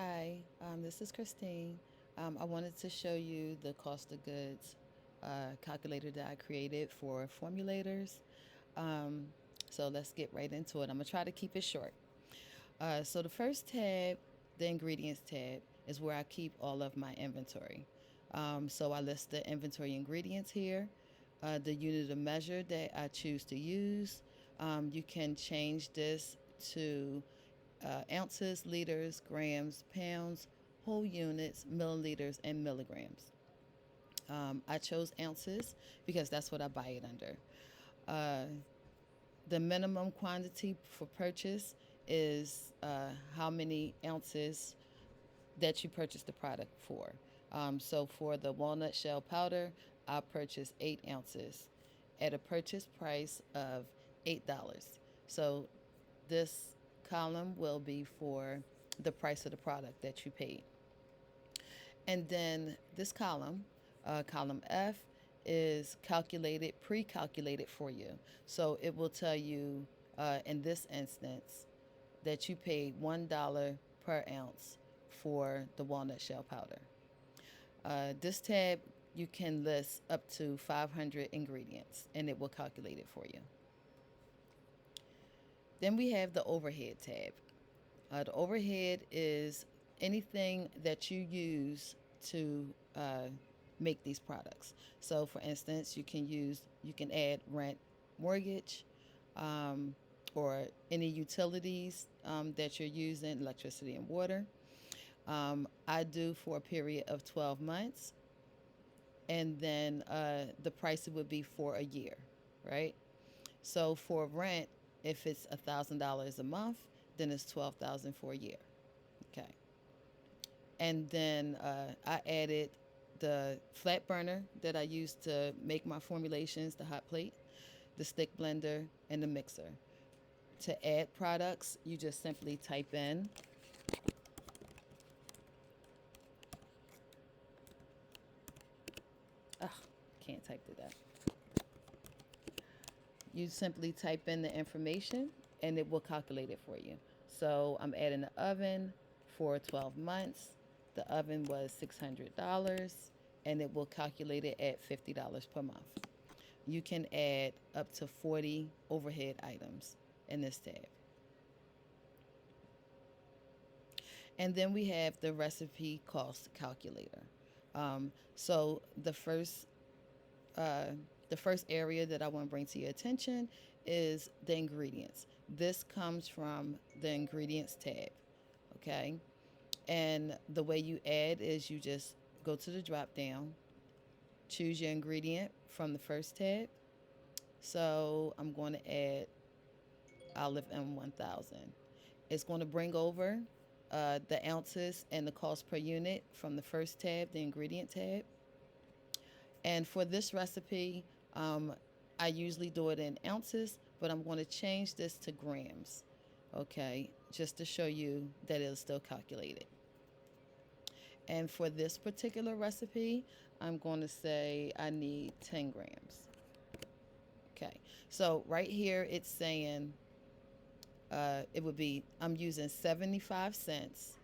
Hi, this is Christine. I wanted to show you the cost of goods calculator that I created for formulators. Um, so let's get right into it. I'm going to try to keep it short. So the first tab, the ingredients tab, is where I keep all of my inventory. So I list the inventory ingredients here, the unit of measure that I choose to use. You can change this to ounces, liters, grams, pounds, whole units, milliliters, and milligrams. I chose ounces because that's what I buy it under. Uh, the minimum quantity for purchase is how many ounces that you purchase the product for. So for the walnut shell powder, I purchased 8 ounces at a purchase price of $8. So this column will be for the price of the product that you paid. And then this column, column F, is pre calculated for you. So it will tell you in this instance that you paid $1 per ounce for the walnut shell powder. This tab, you can list up to 500 ingredients and it will calculate it for you. Then we have the overhead tab. The overhead is anything that you use to make these products. So, for instance, you can add rent, mortgage, um, or any utilities that you're using, electricity and water. I do for a period of 12 months, and then the price would be for a year, right? So for rent, if it's $1,000 a month, then it's 12,000 for a year. Okay. And then I added the flat burner that I use to make my formulations, the hot plate, the stick blender, and the mixer. To add products, you just simply type in, ugh, can't type to that. You simply type in the information and it will calculate it for you. So I'm adding the oven for 12 months. The oven was $600 and it will calculate it at $50 per month. You can add up to 40 overhead items in this tab. And then we have the recipe cost calculator. So uh, the first area that I want to bring to your attention is the ingredients. This comes from the ingredients tab, okay? And the way you add is you just go to the drop down, choose your ingredient from the first tab. So I'm going to add Olive M1000. It's going to bring over the ounces and the cost per unit from the first tab, the ingredient tab. And for this recipe, I usually do it in ounces, but I'm going to change this to grams, okay, just to show you that it'll still calculate it. And for this particular recipe, I'm going to say I need 10 grams. Okay, so right here it's saying it would be, I'm using 75 cents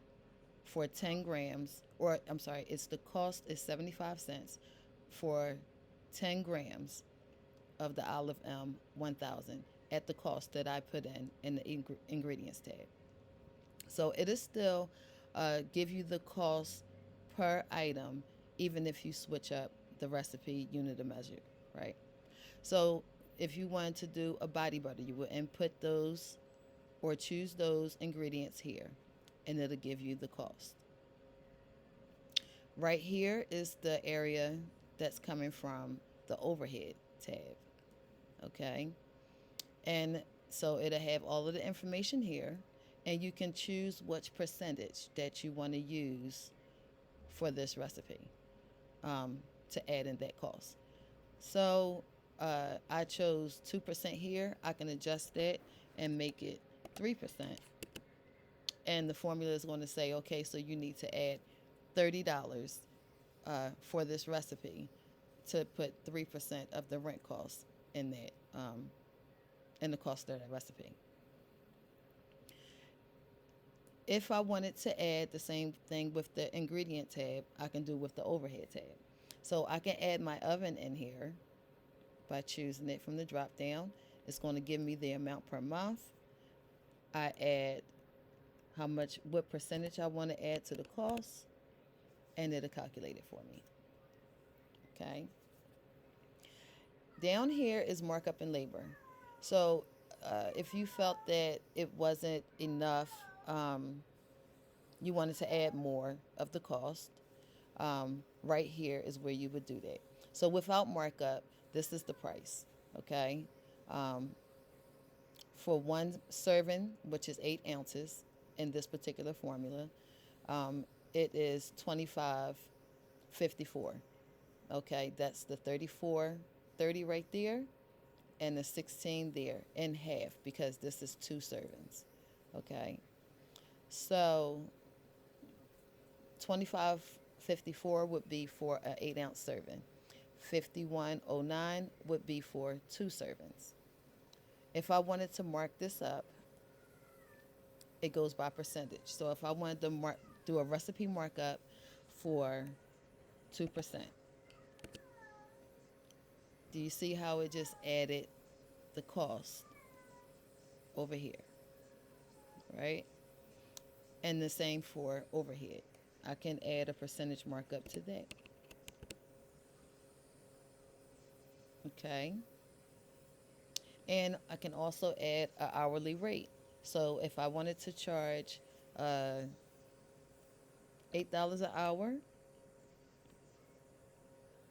for 10 grams, or I'm sorry, it's the cost is 75 cents for 10 grams of the Olive M 1000 at the cost that I put in the ingredients tab. So it is still give you the cost per item, even if you switch up the recipe unit of measure, right? So if you wanted to do a body butter, you would input those or choose those ingredients here, and it'll give you the cost. Right here is the area that's coming from the overhead tab, okay? And so it'll have all of the information here, and you can choose which percentage that you want to use for this recipe to add in that cost. So I chose 2% here. I can adjust that and make it 3%. And the formula is going to say, okay, so you need to add $30 for this recipe to put 3% of the rent cost in that, in the cost of that recipe. If I wanted to add the same thing with the ingredient tab, I can do with the overhead tab. So I can add my oven in here by choosing it from the drop down. It's going to give me the amount per month. I add what percentage I want to add to the cost, and it'll calculate it for me. Okay. Down here is markup and labor. So if you felt that it wasn't enough, um, you wanted to add more of the cost, right here is where you would do that. So without markup, this is the price. Okay. Um, for one serving, which is 8 ounces in this particular formula, um, it is 25.54. Okay, that's the 34.30 right there, and the 16 there in half because this is 2 servings. Okay, so 25.54 would be for an 8 ounce serving. 51.09 would be for 2 servings. If I wanted to mark this up, it goes by percentage. So if I wanted to do a recipe markup for 2%, do you see how it just added the cost over here, right? And the same for overhead. I can add a percentage markup to that. Okay. And I can also add an hourly rate. So if I wanted to charge uh, $8 an hour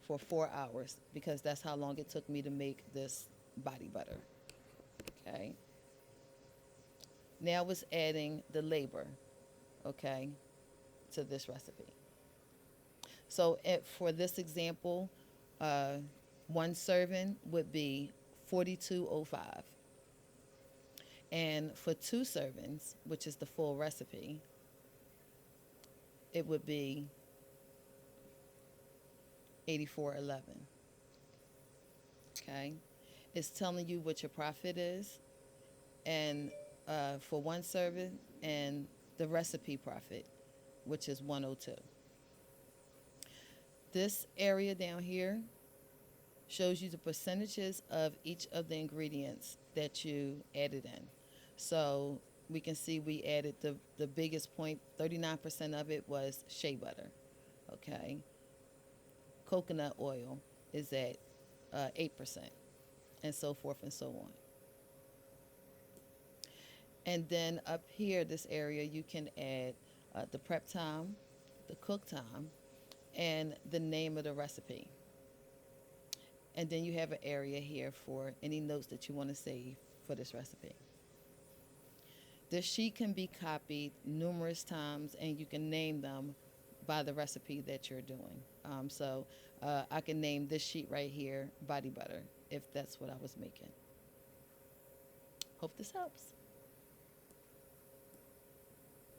for 4 hours, because that's how long it took me to make this body butter. Okay. Now it's adding the labor, okay, to this recipe. So for this example, uh, one serving would be 42.05. And for 2 servings, which is the full recipe, it would be 84.11. Okay? It's telling you what your profit is, and for one serving, and the recipe profit, which is 102. This area down here shows you the percentages of each of the ingredients that you added in. So we can see we added the biggest point, 39% of it was shea butter. Okay. Coconut oil is at 8%, and so forth and so on. And then up here, this area, you can add the prep time, the cook time, and the name of the recipe. And then you have an area here for any notes that you want to save for this recipe. This sheet can be copied numerous times, and you can name them by the recipe that you're doing. So I can name this sheet right here body butter if that's what I was making. Hope this helps.